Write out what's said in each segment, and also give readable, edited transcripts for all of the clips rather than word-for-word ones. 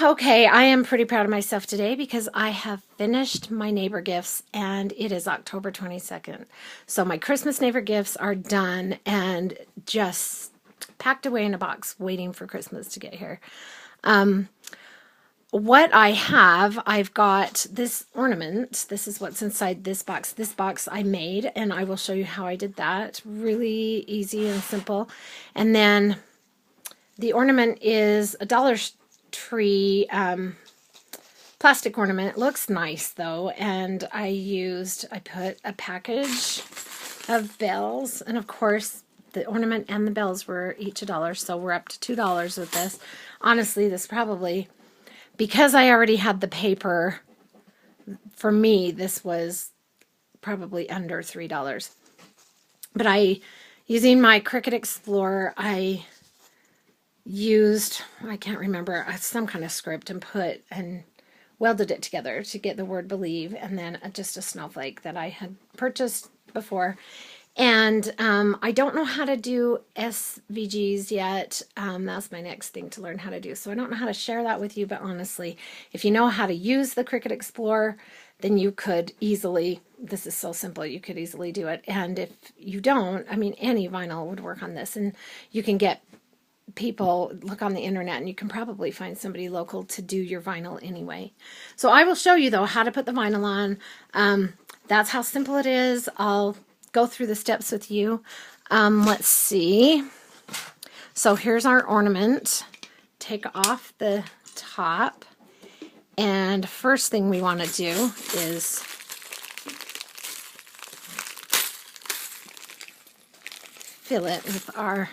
Okay, I am pretty proud of myself today because I have finished my neighbor gifts and it is October 22nd. So my Christmas neighbor gifts are done and just packed away in a box waiting for Christmas to get here. What I have, I've got this ornament. This is what's inside this box. This box I made, and I will show you how I did that. Really easy and simple. And then the ornament is a Dollar Tree plastic ornament. It looks nice though, and I put a package of bells, and of course the ornament and the bells were each $1, so we're up to $2 with this. Honestly, this probably, because I already had the paper, for me this was probably under $3. But using my Cricut Explorer, I used, I can't remember, some kind of script and welded it together to get the word believe, and then just a snowflake that I had purchased before. And I don't know how to do SVGs yet. That's my next thing to learn how to do. So I don't know how to share that with you, but honestly, if you know how to use the Cricut Explorer, then you could easily, this is so simple, you could easily do it. And if you don't, I mean, any vinyl would work on this, and you can get people, look on the internet, and you can probably find somebody local to do your vinyl anyway. So I will show you though how to put the vinyl on. That's how simple it is. I'll go through the steps with you. Let's see. So here's our ornament. Take off the top, and first thing we want to do is fill it with our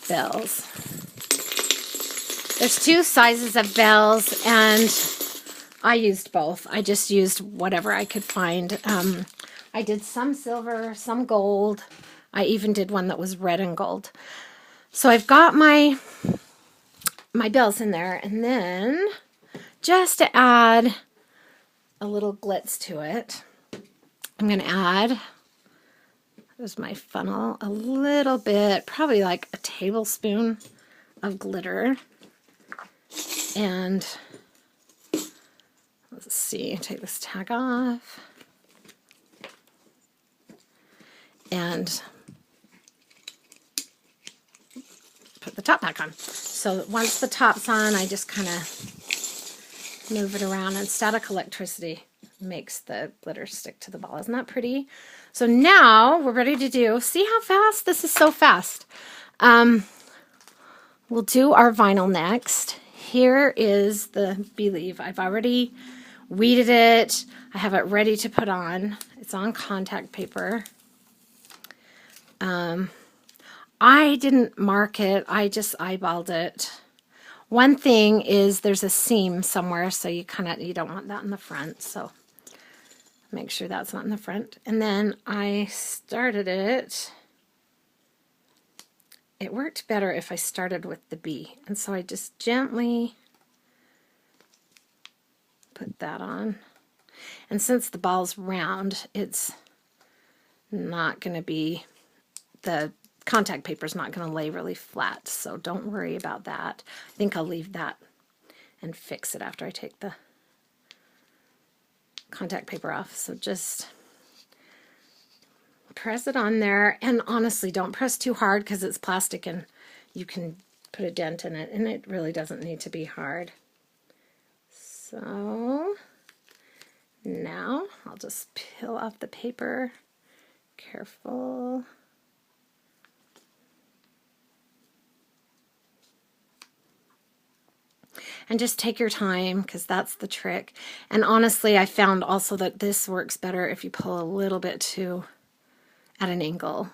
bells. There's two sizes of bells, and I used both. I just used whatever I could find. I did some silver, some gold. I even did one that was red and gold. So I've got my bells in there, and then just to add a little glitz to it, I'm going to add, there's my funnel, a little bit, probably like a tablespoon of glitter. And let's see, take this tag off. And put the top back on. So once the top's on, I just kind of move it around, and static electricity makes the glitter stick to the ball. Isn't that pretty? So now we're ready to do, see how fast? This is so fast. We'll do our vinyl next. Here is the Believe. I've already weeded it. I have it ready to put on. It's on contact paper. I didn't mark it. I just eyeballed it. One thing is there's a seam somewhere, so you don't want that in the front. So make sure that's not in the front. And then I started it. It worked better if I started with the B. And so I just gently put that on. And since the ball's round, it's not going to be, the contact paper is not going to lay really flat, so don't worry about that. I think I'll leave that and fix it after I take the contact paper off. So just press it on there, and honestly, don't press too hard because it's plastic and you can put a dent in it, and it really doesn't need to be hard. So now I'll just peel off the paper. Careful. And just take your time, because that's the trick. And honestly, I found also that this works better if you pull a little bit too at an angle.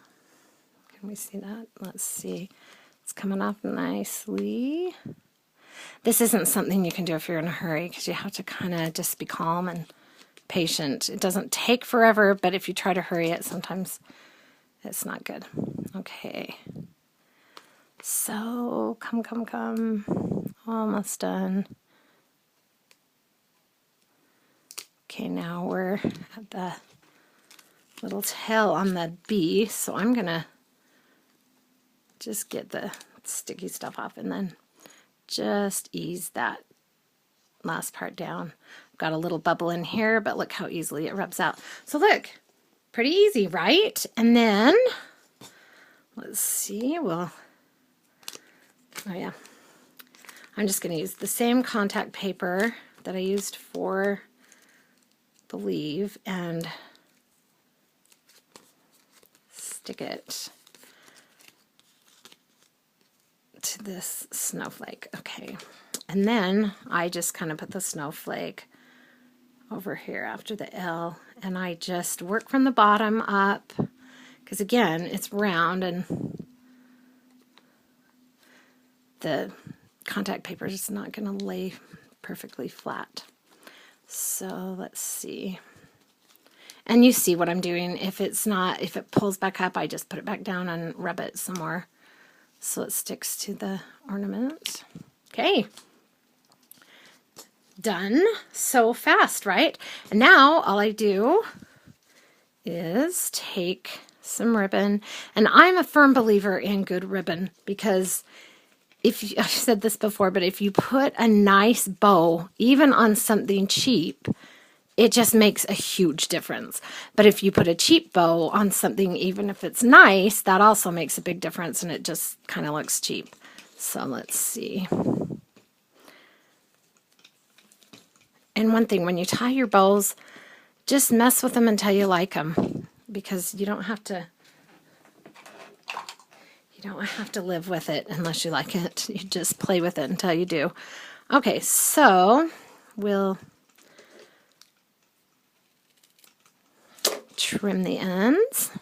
Can we see that? Let's see. It's coming off nicely. This isn't something you can do if you're in a hurry, because you have to kind of just be calm and patient. It doesn't take forever, but if you try to hurry it, sometimes it's not good. Okay. So, come. Almost done. Okay, now we're at the little tail on the B, so I'm gonna just get the sticky stuff off and then just ease that last part down. Got a little bubble in here, but look how easily it rubs out. So look, pretty easy, right? And then, let's see, oh yeah, I'm just going to use the same contact paper that I used for the leaf and stick it to this snowflake. Okay, and then I just kind of put the snowflake over here after the L, and I just work from the bottom up, because again, it's round and the contact paper is not going to lay perfectly flat. So let's see. And you see what I'm doing. If it pulls back up, I just put it back down and rub it some more so it sticks to the ornament. Okay. Done. So fast, right? And now all I do is take some ribbon, and I'm a firm believer in good ribbon, because I've said this before, but if you put a nice bow even on something cheap, it just makes a huge difference. But if you put a cheap bow on something, even if it's nice, that also makes a big difference, and it just kind of looks cheap. So let's see. And one thing, when you tie your bows, just mess with them until you like them, because you don't have to live with it unless you like it. You just play with it until you do. Okay, so we'll trim the ends.